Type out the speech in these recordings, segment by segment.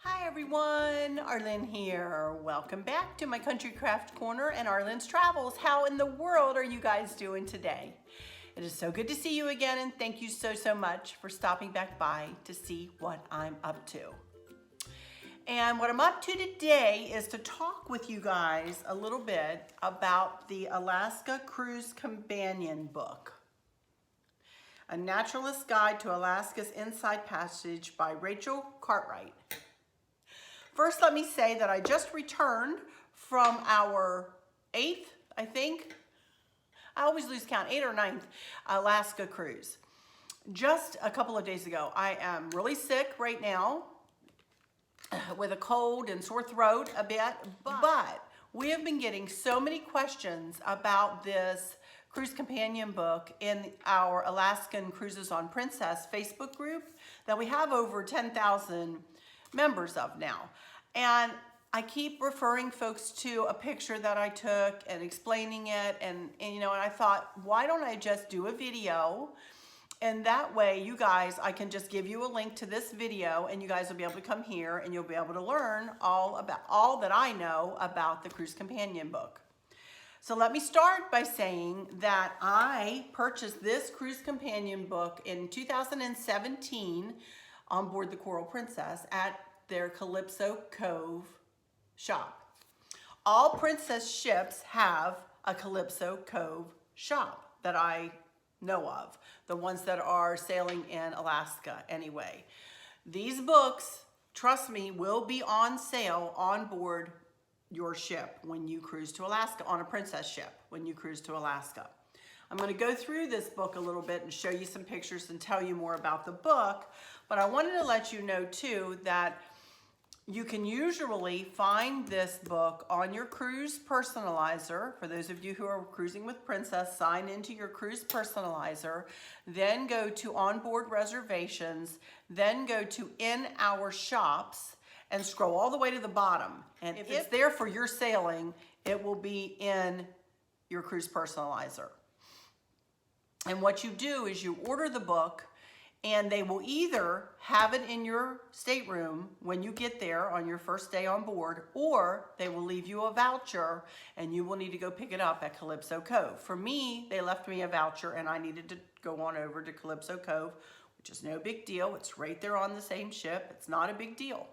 Hi everyone, Arlene here. Welcome back to my Country Craft Corner and Arlene's Travels. How in the world are you guys doing today? It is so good to see you again, and thank you so much for stopping back by to see what I'm up to. And what I'm up to today is to talk with you guys a little bit about the Alaska Cruise Companion book. A Naturalist's Guide to Alaska's Inside Passage by Rachel Cartwright. First, let me say that I just returned from our 8th, I think, I always lose count, 8th or 9th Alaska cruise. Just a couple of days ago. I am really sick right now with a cold and sore throat a bit, but we have been getting so many questions about this Cruise Companion book in our Alaskan Cruises on Princess Facebook group that we have over 10,000 members of now. And I keep referring folks to a picture that I took and explaining it, and I thought, why don't I just do a video? And that way you guys, I can just give you a link to this video and you guys will be able to come here and you'll be able to learn all that I know about the Cruise Companion book. So let me start by saying that I purchased this Cruise Companion book in 2017 on board the Coral Princess at their Calypso Cove shop. All Princess ships have a Calypso Cove shop that I know of, the ones that are sailing in Alaska anyway. These books, trust me, will be on sale on board your ship when you cruise to Alaska, on a Princess ship when you cruise to Alaska. I'm going to go through this book a little bit and show you some pictures and tell you more about the book, but I wanted to let you know too that you can usually find this book on your cruise personalizer. For those of you who are cruising with Princess, sign into your cruise personalizer, then go to onboard reservations, then go to in our shops and scroll all the way to the bottom. And if it's there for your sailing, it will be in your cruise personalizer. And what you do is you order the book, and they will either have it in your stateroom when you get there on your first day on board, or they will leave you a voucher and you will need to go pick it up at Calypso Cove. For me, they left me a voucher and I needed to go on over to Calypso Cove, which is no big deal. It's right there on the same ship. It's not a big deal.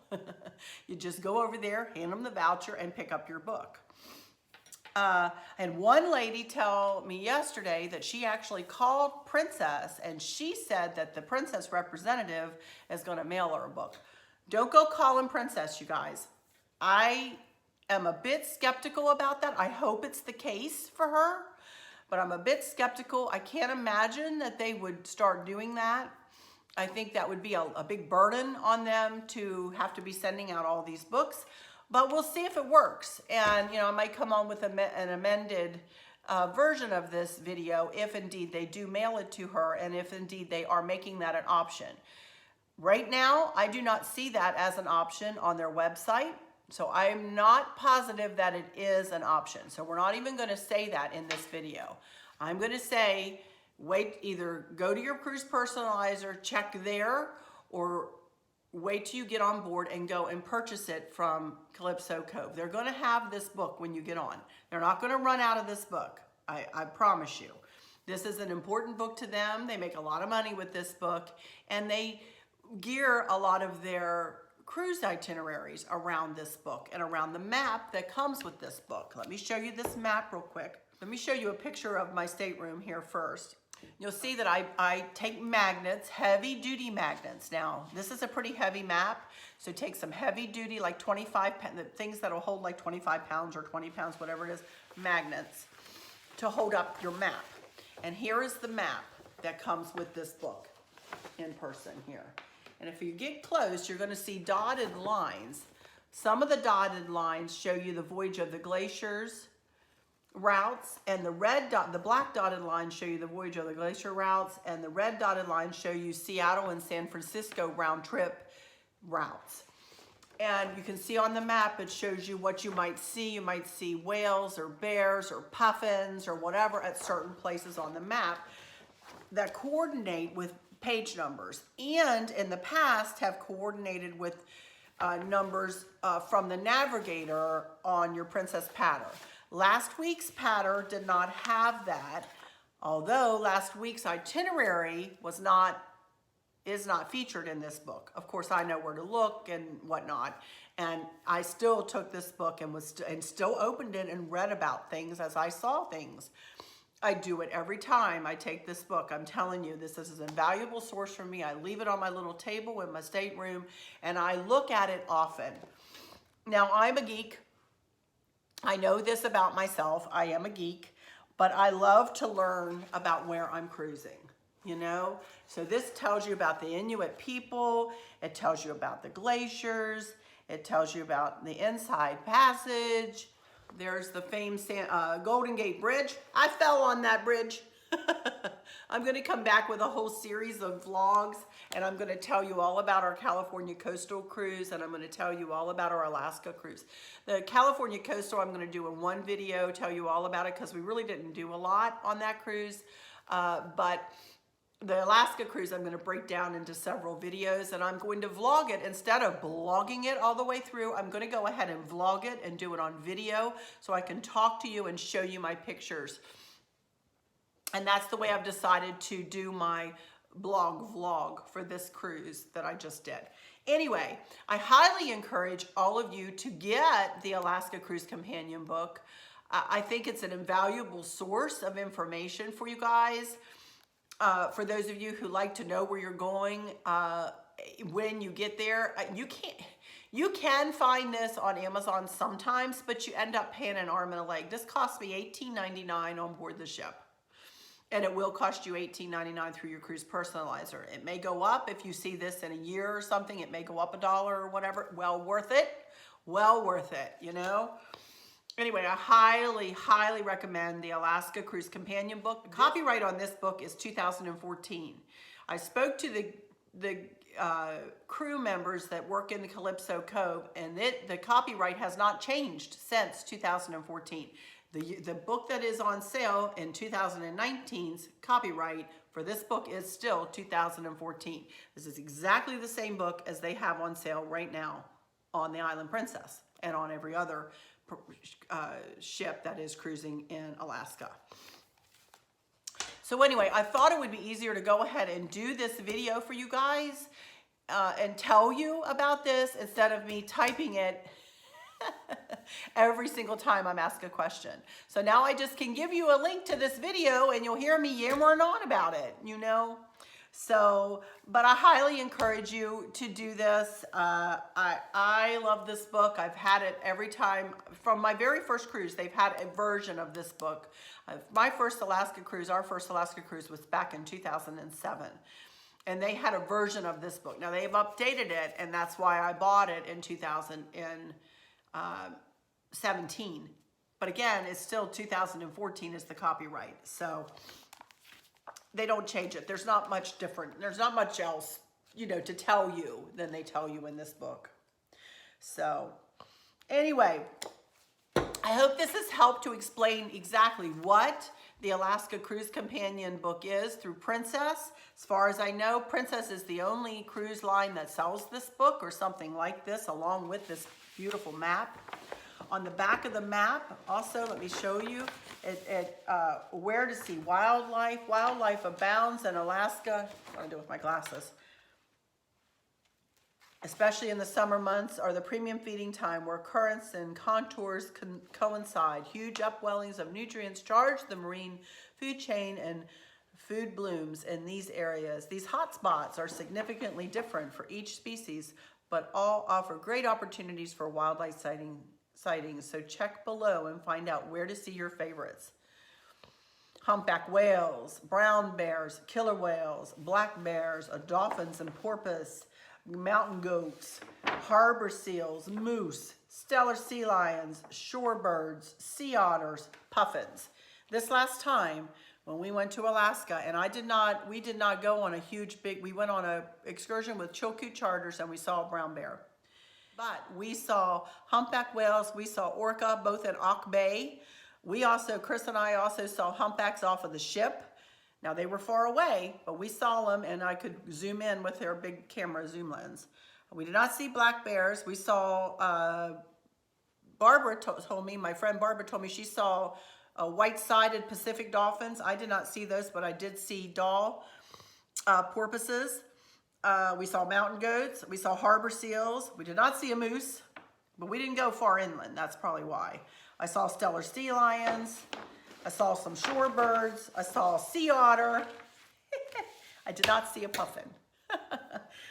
You just go over there, hand them the voucher, and pick up your book. And one lady tell me yesterday that she actually called Princess and she said that the Princess representative is going to mail her a book. Don't go calling Princess, you guys. I am a bit skeptical about that. I hope it's the case for her, but I'm a bit skeptical. I can't imagine that they would start doing that. I think that would be a big burden on them to have to be sending out all these books. But we'll see if it works. And, I might come on with an amended version of this video if indeed they do mail it to her and if indeed they are making that an option. Right now, I do not see that as an option on their website. So I'm not positive that it is an option. So we're not even going to say that in this video. I'm going to say, wait, either go to your cruise personalizer, check there, or wait till you get on board and go and purchase it from Calypso Cove. They're going to have this book when you get on. They're not going to run out of this book. I promise you. This is an important book to them. They make a lot of money with this book, and they gear a lot of their cruise itineraries around this book and around the map that comes with this book. Let me show you this map real quick. Let me show you a picture of my stateroom here first. You'll see that I take magnets, heavy duty magnets. Now, this is a pretty heavy map, so take some heavy duty, like 25, things that'll hold like 25 pounds or 20 pounds, whatever it is, magnets to hold up your map. And here is the map that comes with this book in person here. And if you get close, you're gonna see dotted lines. Some of the dotted lines show you the Voyage of the Glaciers routes, and the black dotted lines show you the Voyage of the Glacier routes, and the red dotted lines show you Seattle and San Francisco round trip routes. And you can see on the map, it shows you what you might see. You might see whales or bears or puffins or whatever at certain places on the map that coordinate with page numbers, and in the past have coordinated with numbers from the navigator on your Princess patter. Last week's patter did not have that, although last week's itinerary is not featured in this book. Of course, I know where to look and whatnot, and I still took this book and still opened it and read about things as I saw things. I do it every time I take this book. I'm telling you, this is an invaluable source for me. I leave it on my little table in my stateroom, and I look at it often. Now, I'm a geek. I know this about myself. I am a geek, but I love to learn about where I'm cruising, you know? So this tells you about the Inuit people. It tells you about the glaciers. It tells you about the Inside Passage. There's the famed Golden Gate Bridge. I fell on that bridge. I'm going to come back with a whole series of vlogs, and I'm going to tell you all about our California Coastal cruise, and I'm going to tell you all about our Alaska cruise. The California Coastal I'm going to do in one video, tell you all about it, because we really didn't do a lot on that cruise. But the Alaska cruise I'm going to break down into several videos, and I'm going to vlog it. Instead of blogging it all the way through, I'm going to go ahead and vlog it and do it on video so I can talk to you and show you my pictures. And that's the way I've decided to do my blog vlog for this cruise that I just did. Anyway, I highly encourage all of you to get the Alaska Cruise Companion book. I think it's an invaluable source of information for you guys. For those of you who like to know where you're going when you get there, you can find this on Amazon sometimes, but you end up paying an arm and a leg. This cost me $18.99 on board the ship. And it will cost you $18.99 through your cruise personalizer. It may go up if you see this in a year or something. It may go up $1 or whatever. Well worth it. Well worth it, you know? Anyway, I highly, highly recommend the Alaska Cruise Companion book. The copyright on this book is 2014. I spoke to the crew members that work in the Calypso Cove, and the copyright has not changed since 2014. The book that is on sale in 2019's copyright for this book is still 2014. This is exactly the same book as they have on sale right now on the Island Princess and on every other ship that is cruising in Alaska. So anyway, I thought it would be easier to go ahead and do this video for you guys and tell you about this instead of me typing it every single time I'm asked a question. So now I just can give you a link to this video and you'll hear me yammering on about it, you know? So, but I highly encourage you to do this. I love this book. I've had it every time. From my very first cruise, they've had a version of this book. My first Alaska cruise, our first Alaska cruise was back in 2007. And they had a version of this book. Now they've updated it, and that's why I bought it in 2017. But again, it's still 2014 is the copyright. So they don't change it. There's not much different. There's not much else, you know, to tell you than they tell you in this book. So anyway, I hope this has helped to explain exactly what the Alaska Cruise Companion book is through Princess. As far as I know, Princess is the only cruise line that sells this book or something like this, along with this beautiful map. On the back of the map, also, let me show you where to see wildlife. Wildlife abounds in Alaska. What do I do with my glasses? Especially in the summer months or the premium feeding time where currents and contours coincide. Huge upwellings of nutrients charge the marine food chain and food blooms in these areas. These hotspots are significantly different for each species, but all offer great opportunities for wildlife sightings. So check below and find out where to see your favorites. Humpback whales, brown bears, killer whales, black bears, dolphins and porpoise, mountain goats, harbor seals, moose, stellar sea lions, shorebirds, sea otters, puffins. This last time when we went to Alaska, and we did not go on a we went on an excursion with Chilkoot Charters and we saw a brown bear. But we saw humpback whales, we saw orca, both in Auk Bay. Chris and I also saw humpbacks off of the ship. Now they were far away, but we saw them and I could zoom in with their big camera zoom lens. We did not see black bears. We saw, Barbara told me, my friend Barbara told me she saw white-sided Pacific dolphins. I did not see those, but I did see Dall porpoises. We saw mountain goats. We saw harbor seals. We did not see a moose, but we didn't go far inland. That's probably why. I saw Steller sea lions. I saw some shorebirds. I saw a sea otter. I did not see a puffin.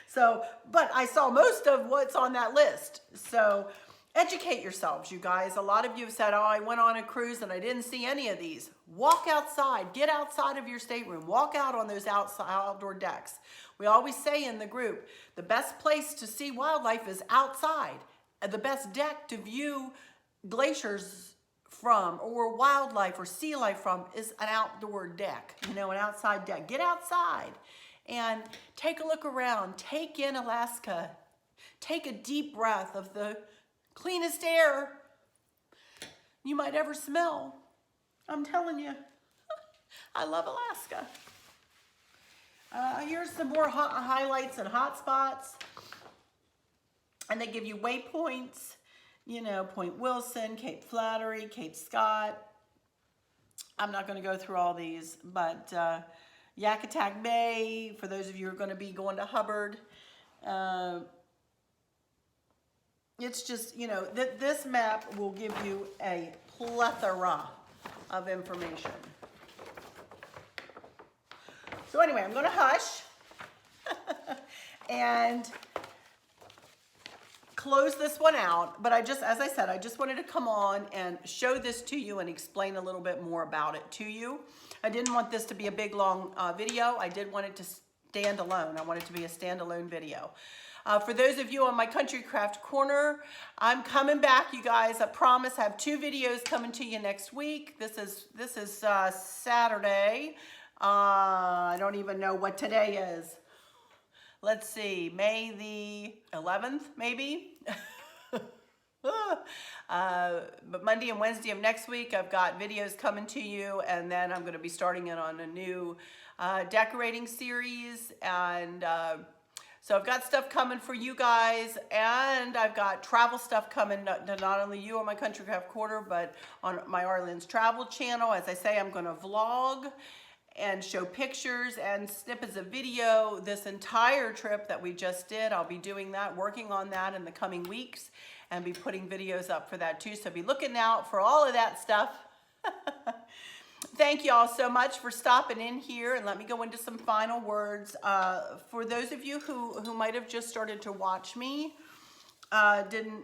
So, but I saw most of what's on that list. So educate yourselves, you guys. A lot of you have said, oh, I went on a cruise and I didn't see any of these. Walk outside. Get outside of your stateroom. Walk out on those outdoor decks. We always say in the group, the best place to see wildlife is outside. And the best deck to view glaciers from, or wildlife or sea life from, is an outdoor deck, you know, an outside deck. Get outside and take a look around. Take in Alaska. Take a deep breath of the cleanest air you might ever smell. I'm telling you, I love Alaska. Here's some more highlights and hot spots. And they give you waypoints, you know, Point Wilson, Cape Flattery, Cape Scott. I'm not going to go through all these, but Yakutat Bay, for those of you who are going to be going to Hubbard. It's just, you know, this map will give you a plethora of information. So anyway, I'm going to hush and close this one out. But as I said, I just wanted to come on and show this to you and explain a little bit more about it to you. I didn't want this to be a big, long video. I did want it to stand alone. I want it to be a standalone video. For those of you on my Country Craft Corner, I'm coming back, you guys. I promise I have 2 videos coming to you next week. This is Saturday. I don't even know what today is. Let's see, May the 11th, maybe? But Monday and Wednesday of next week, I've got videos coming to you, and then I'm going to be starting it on a new decorating series, and so I've got stuff coming for you guys, and I've got travel stuff coming to not only you on my Country Craft Corner, but on my Arlen's Travel channel. As I say, I'm going to vlog and show pictures and snippets of video this entire trip that we just did. I'll be doing that, working on that in the coming weeks, and be putting videos up for that too. So be looking out for all of that stuff. Thank you all so much for stopping in here, and let me go into some final words. For those of you who might have just started to watch me, and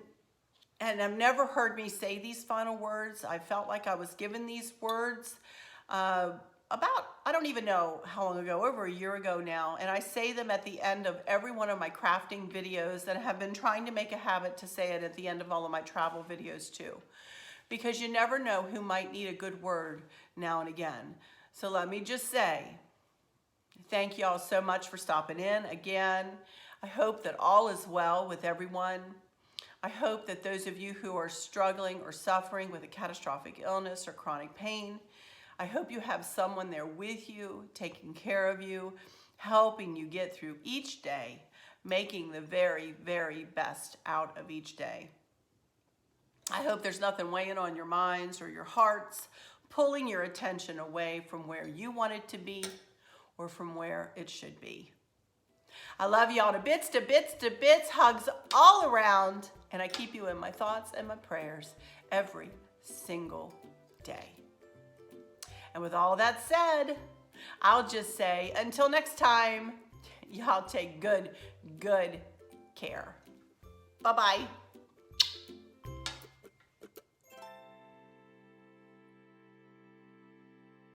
have never heard me say these final words, I felt like I was given these words about, I don't even know how long ago, over a year ago now, and I say them at the end of every one of my crafting videos, and have been trying to make a habit to say it at the end of all of my travel videos too. Because you never know who might need a good word now and again. So let me just say, thank you all so much for stopping in again. I hope that all is well with everyone. I hope that those of you who are struggling or suffering with a catastrophic illness or chronic pain, I hope you have someone there with you, taking care of you, helping you get through each day, making the very, very best out of each day. I hope there's nothing weighing on your minds or your hearts, pulling your attention away from where you want it to be or from where it should be. I love y'all to bits, to bits, to bits, hugs all around, and I keep you in my thoughts and my prayers every single day. And with all that said, I'll just say, until next time, y'all take good care. Bye-bye.